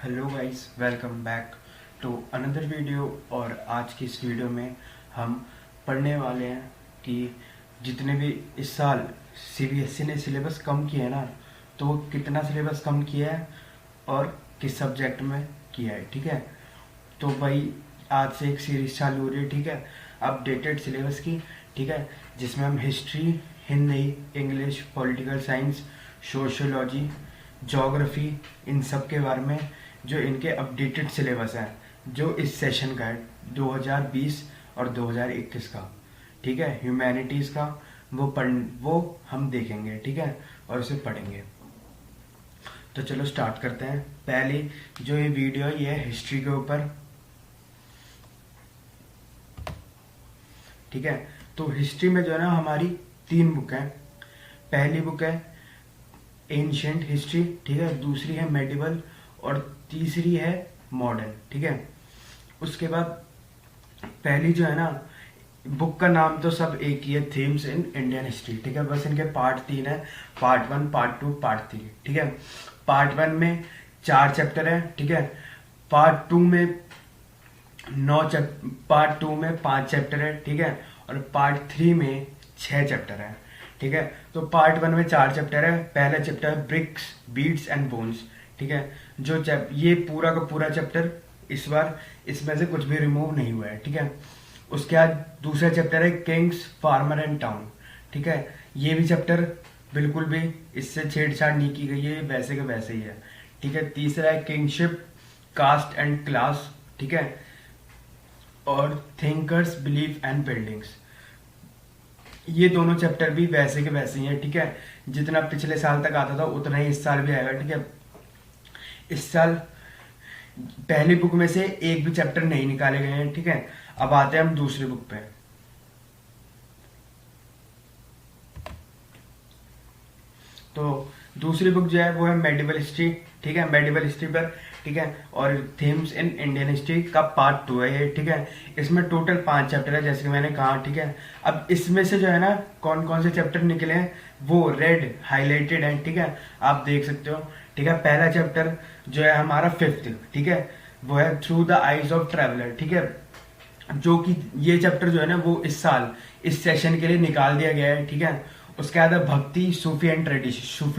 Hello guys, welcome back to another video. और आज की इस वीडियो में हम पढ़ने वाले हैं कि जितने भी इस साल सीबीएसई ने सिलेबस कम किया है ना, तो वो कितना सिलेबस कम किया है और किस सब्जेक्ट में किया है। ठीक है, तो भाई आज से एक सीरीज चालू हो रही है। ठीक है, अपडेटेड सिलेबस की। ठीक है, जिसमें हम history, Hindi, English, political science, sociology, geography, इन सब के बारे में जो इनके अपडेटेड सिलेबस है, जो इस सेशन का है 2020 और 2021 का। ठीक है, ह्यूमैनिटीज़ का वो हम देखेंगे। ठीक है, और उसे पढ़ेंगे। तो चलो स्टार्ट करते हैं। पहली जो ये वीडियो है ये है हिस्ट्री के ऊपर। ठीक है, तो हिस्ट्री में जो है ना हमारी 3 बुक हैं। पहली बुक है एंशिएंट हिस्ट्री, ठीक है, दूसरी है मेडिवल और तीसरी है मॉडर्न। ठीक है, उसके बाद पहली जो है ना बुक का नाम तो सब एक ही है, थीम्स इन इंडियन हिस्ट्री। ठीक है, बस इनके पार्ट 3 है, पार्ट 1, पार्ट 2, पार्ट 3। ठीक है, पार्ट 1 में 4 चैप्टर है। ठीक है, पार्ट 2 में पार्ट 2 में 5 चैप्टर है। ठीक है, और पार्ट 3 में 6 चैप्टर है। ठीक है, तो पार्ट 1 में 4 चैप्टर है। पहला चैप्टर है ब्रिक्स, बीड्स एंड बोन्स। ठीक है, ये पूरा का पूरा चैप्टर इस बार इसमें से कुछ भी रिमूव नहीं हुआ है। ठीक है, उसके बाद दूसरा चैप्टर है किंग्स, फार्मर एंड टाउन। ठीक है, ये भी चैप्टर बिल्कुल भी इससे छेड़छाड़ नहीं की गई है, वैसे के वैसे ही है। ठीक है, तीसरा है किंगशिप, कास्ट एंड क्लास। ठीक है, और थिंकर्स, बिलीफ एंड बिल्डिंग्स। ये दोनों चैप्टर भी वैसे के वैसे ही हैं। ठीक है, जितना पिछले साल तक आता था उतना ही इस साल भी आएगा। ठीक है, इस साल पहली बुक में से एक भी चैप्टर नहीं निकाले गए हैं। ठीक है, अब आते हैं हम दूसरी बुक पे। तो दूसरी बुक जो है वो है मेडिवल हिस्ट्री। ठीक है, मेडिवल हिस्ट्री पर। ठीक है, और थीम्स इन इंडियन हिस्ट्री का पार्ट 2 है ये। ठीक है, इसमें टोटल 5 चैप्टर है जैसे कि मैंने कहा। ठीक है, अब इसमें से जो है ना कौन कौन से चैप्टर निकले हैं वो रेड हाईलाइटेड है। ठीक है, आप देख सकते हो। ठीक है, पहला चैप्टर जो है हमारा 5th, ठीक है, वो है through the eyes of traveller. ठीक है, जो कि ये चैप्टर जो है ना वो इस साल इस सेशन के लिए निकाल दिया गया है। ठीक है, उसके बाद है भक्ति, सूफी एंड ट्रेडिशन,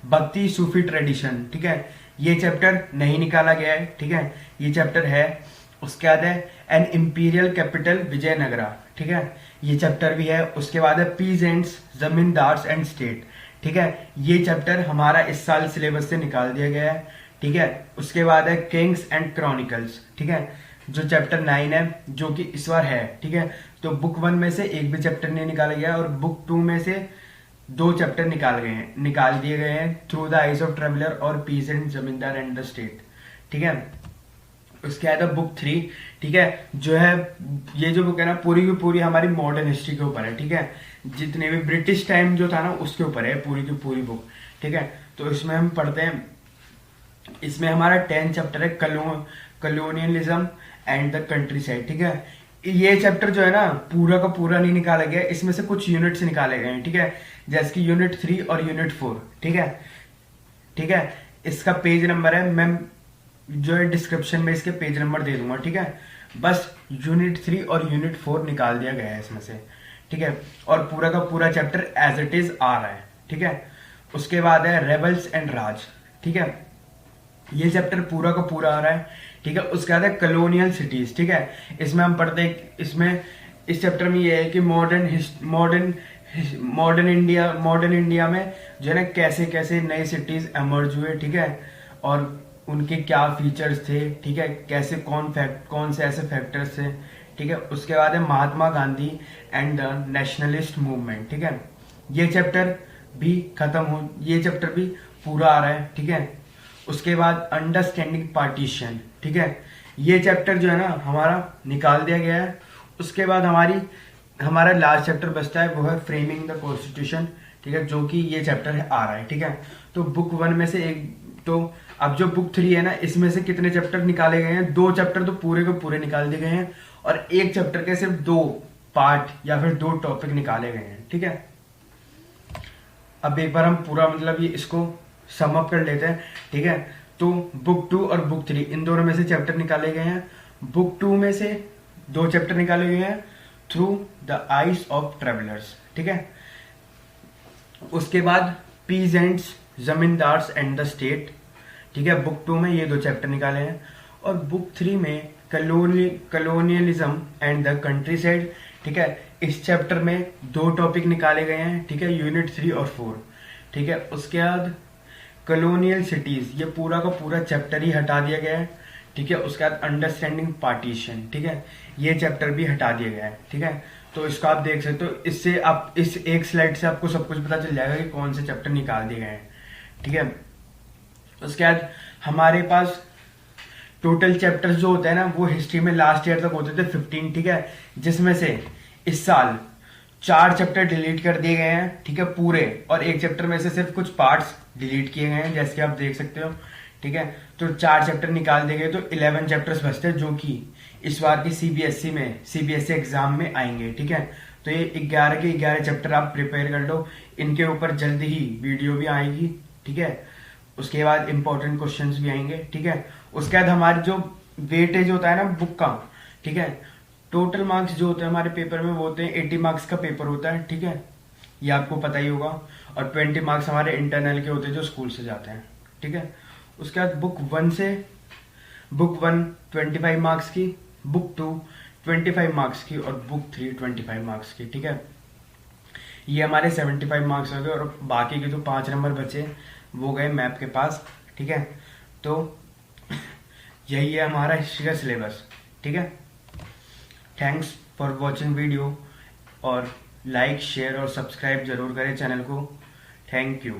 भक्ति सूफी ट्रेडिशन। ठीक है, ये चैप्टर नहीं निकाला गया है। ठीक है, ये चैप्टर है। उसके बाद है एन इंपीरियल कैपिटल विजयनगरा। ठीक है, ये चैप्टर भी है। उसके बाद है पीजेंट्स, जमींदार्स एंड स्टेट। ठीक है, ये चैप्टर हमारा इस साल सिलेबस से निकाल दिया गया है। ठीक है, उसके बाद है किंग्स एंड क्रॉनिकल्स। ठीक है, जो चैप्टर 9 है, जो कि इस बार है। ठीक है, तो बुक 1 में से एक भी चैप्टर नहीं निकाला गया और बुक 2 में से 2 चैप्टर निकाल दिए गए हैं, through the eyes of traveller और पीस एंड जमींदार एंड द स्टेट। ठीक है, उसके बाद है बुक 3। ठीक है, जो है ये जो बुक है ना पूरी की पूरी हमारी मॉडर्न हिस्ट्री के ऊपर है। ठीक है, जितने भी ब्रिटिश टाइम जो था ना उसके ऊपर है पूरी की पूरी बुक। ठीक है, तो इसमें हम पढ़ते हैं। इसमें हमारा 10 चैप्टर है colonialism and the country side. ठीक है, ये चैप्टर जो है ना पूरा का पूरा नहीं निकाला गया, इसमें से कुछ यूनिट्स निकाले गए हैं। ठीक है, जैसे कि यूनिट 3 और यूनिट 4। ठीक है, ठीक है, इसका पेज नंबर है, मैं जो है डिस्क्रिप्शन में इसके पेज नंबर दे दूंगा। ठीक है, बस यूनिट 3 और यूनिट 4 निकाल दिया गया है इसमें से। ठीक है, और पूरा का पूरा चैप्टर एज इट इज आ रहा है। ठीक है, उसके बाद है रेबल्स एंड राज। ठीक है, ये चैप्टर पूरा का पूरा आ रहा है। ठीक है, उसके बाद है कॉलोनियल सिटीज। ठीक है, इसमें हम पढ़ते हैं, इसमें इस चैप्टर में ये है कि मॉडर्न इंडिया में जो है ना कैसे कैसे नए सिटीज एमर्ज हुए। ठीक है, और उनके क्या फीचर्स थे। ठीक है, कैसे कौन से ऐसे फैक्टर्स थे। ठीक है, उसके बाद है Mahatma Gandhi and the nationalist movement. ठीक है, ये चैप्टर भी पूरा आ रहा है। ठीक है, उसके बाद अंडरस्टैंडिंग पार्टीशन। ठीक है, ये चैप्टर जो है ना हमारा निकाल दिया गया है। उसके बाद हमारा लास्ट चैप्टर बचता है, वो है फ्रेमिंग द कॉन्स्टिट्यूशन। ठीक है, जो कि ये चैप्टर आ रहा है। ठीक है, तो बुक 1 में से एक, तो अब जो बुक 3 है ना इसमें से कितने चैप्टर निकाले गए हैं? 2 चैप्टर तो पूरे के पूरे निकाल दिए गए हैं और एक चैप्टर के सिर्फ 2 पार्ट या फिर 2 टॉपिक निकाले गए हैं। ठीक है, अब एक बार हम पूरा मतलब ये इसको सम अप कर लेते हैं। ठीक है, तो बुक 2 और बुक 3 इन दोनों में से चैप्टर निकाले गए हैं। बुक 2 में से 2 चैप्टर निकाले गए हैं, through the eyes of travellers, ठीक है। उसके बाद peasants, zamindars and the state, ठीक है, बुक 2 में ये 2 चैप्टर निकाले हैं। और बुक 3 में colonialism and the country side, ठीक है, इस चैप्टर में 2 टॉपिक निकाले गए हैं, ठीक है, यूनिट 3 और 4, ठीक है। उसके बाद कलोनियल सिटीज, ये पूरा का पूरा चैप्टर ही हटा दिया गया है, ठीक है। उसके बाद अंडरस्टैंडिंग पार्टीशन, ठीक है, ये चैप्टर भी हटा दिया गया है, ठीक है। तो इसको आप देख सकते हो, इससे आप इस एक स्लाइड से आपको सब कुछ पता चल जाएगा कि कौन से चैप्टर निकाल दिए गए हैं, ठीक है। उसके बाद हमारे पास टोटल चैप्टर्स जो होते हैं ना, वो हिस्ट्री में लास्ट ईयर तक होते थे 15, ठीक है, जिसमें से इस साल 4 चैप्टर डिलीट कर दिए गए हैं, ठीक है, पूरे, और एक चैप्टर में से सिर्फ कुछ पार्ट्स डिलीट किए गए हैं, जैसे कि आप देख सकते हो, ठीक है। तो 4 चैप्टर निकाल दिए गए, तो 11 चैप्टर्स बचते हैं, जो कि इस बार की सीबीएसई एग्जाम में आएंगे, ठीक है। तो ये 11 के 11 चैप्टर आप प्रिपेयर कर लो, इनके ऊपर जल्दी ही वीडियो भी आएगी, ठीक है। उसके बाद इंपॉर्टेंट क्वेश्चंस भी आएंगे, ठीक है। उसके बाद हमारी जो वेटेज होता है ना बुक का, ठीक है, टोटल मार्क्स जो होते हैं हमारे पेपर में वो होते हैं 80 मार्क्स का पेपर होता है, ठीक है, ये आपको पता ही होगा। और 20 मार्क्स हमारे इंटरनल के होते हैं जो स्कूल से जाते हैं, ठीक है। उसके बाद बुक 1 25 मार्क्स की, बुक 2 25 मार्क्स की, और बुक 3 25 मार्क्स की, ठीक है। ये हमारे 75 मार्क्स हो गए, और बाकी के जो 5 नंबर बचे वो गए मैप के पास, ठीक है। तो यही है हमारा हिस्ट्री का सिलेबस, ठीक है। थैंक्स फॉर वॉचिंग वीडियो, और लाइक शेयर और सब्सक्राइब जरूर करें चैनल को। Thank you.